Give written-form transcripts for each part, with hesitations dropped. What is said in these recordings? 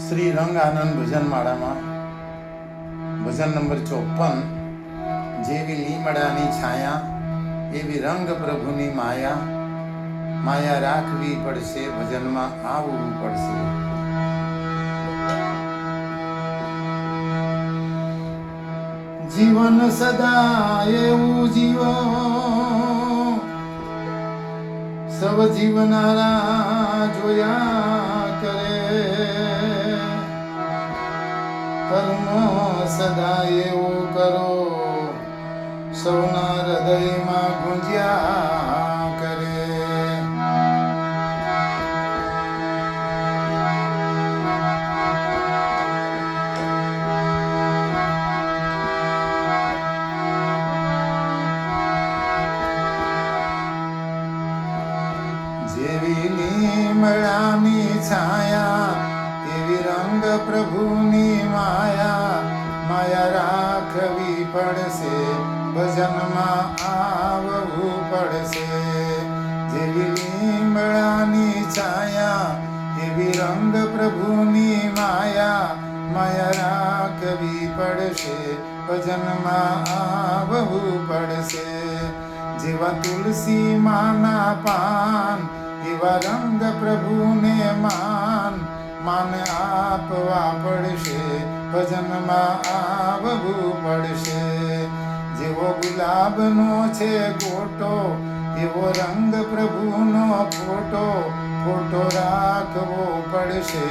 શ્રી રંગ આનંદ ભજનમાળા માં ભજન નંબર 54 જેવી લીમડાની છાયા એવી રંગ પ્રભુની માયા માયા રાખવી પડશે ભજનમાં આવવું પડશે જીવન સદા એવું જીવો સવ જીવનારા જોયા કરે કર્મ સદા એવું કરો સૌના હૃદયમાં ગુંજ્યા કરે જેવી લીમડાની છાયા એવી રંગ પ્રભુની માયા માયા રાખવી પડશે ભજનમાં આવવું પડશે જેવી લીમડાની છાયા એવી રંગ પ્રભુની માયા માયા રાખવી પડશે ભજનમાં આવવું પડશે જેવા તુલસી માના પાન એવા રંગ પ્રભુને માન આપવા પડશે ભજનમાં આવવું પડશે જેવો ગુલાબનો છે ગોટો એવો રંગ પ્રભુનો ફોટો રાખવો પડશે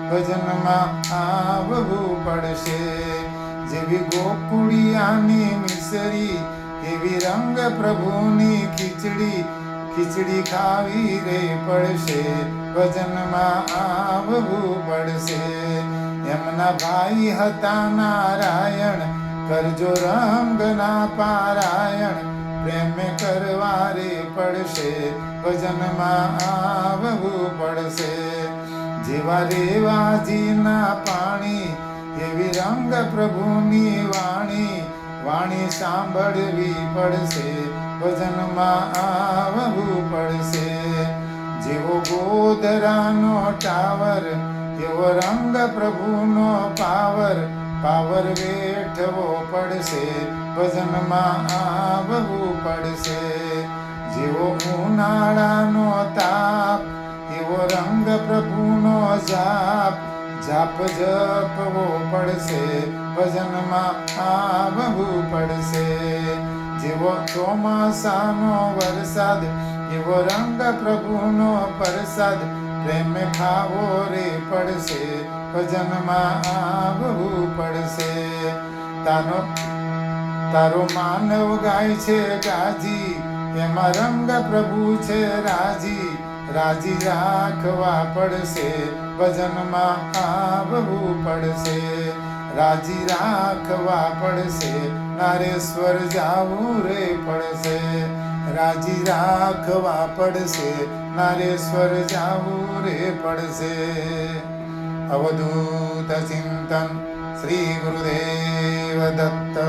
ભજનમાં આવવું પડશે જેવી ગોકુળિયાની મિસરી એવી રંગ પ્રભુની ખીચડી ખાવી રે પડશે ભજનમાં આવવું પડશે એમના ભાઈ હતા નારાયણ કરજો રંગના પારાયણ પ્રેમ કરવા રે પડશે ભજનમાં આવવું પડશે જેવા રેવાજીના પાણી એવી રંગ પ્રભુની વાણી સાંભળવી પડશે ભજનમાં આવવું પડશે જેવો ગોધરાનો ટાવર એવો રંગ પ્રભુનો પાવર વેઠવો પડશે ભજનમાં આવવું પડશે જેવો ઉનાળાનો તાપ એવો રંગ પ્રભુનો જાપ જપવો પડશે ભજનમાં આવવું પડશે જેવો ચોમાસાનો વરસાદ એવો રંગ પ્રભુનો પ્રસાદ પ્રેમ ખાવો રે પડશે ભજનમાં આવવું પડશે તારો માનવ ગાય છે ગાજી એમાં રંગ પ્રભુ છે રાજી રાખવા પડશે ભજનમાં આવવું પડશે રાજી રાખવા પડશે નારેશ્વર જાવું રે પડશે રાજી રાખવા પડશે નારેશ્વર જાવું રે પડશે અવધૂત ચિંતન શ્રી ગુરુદેવ દત્ત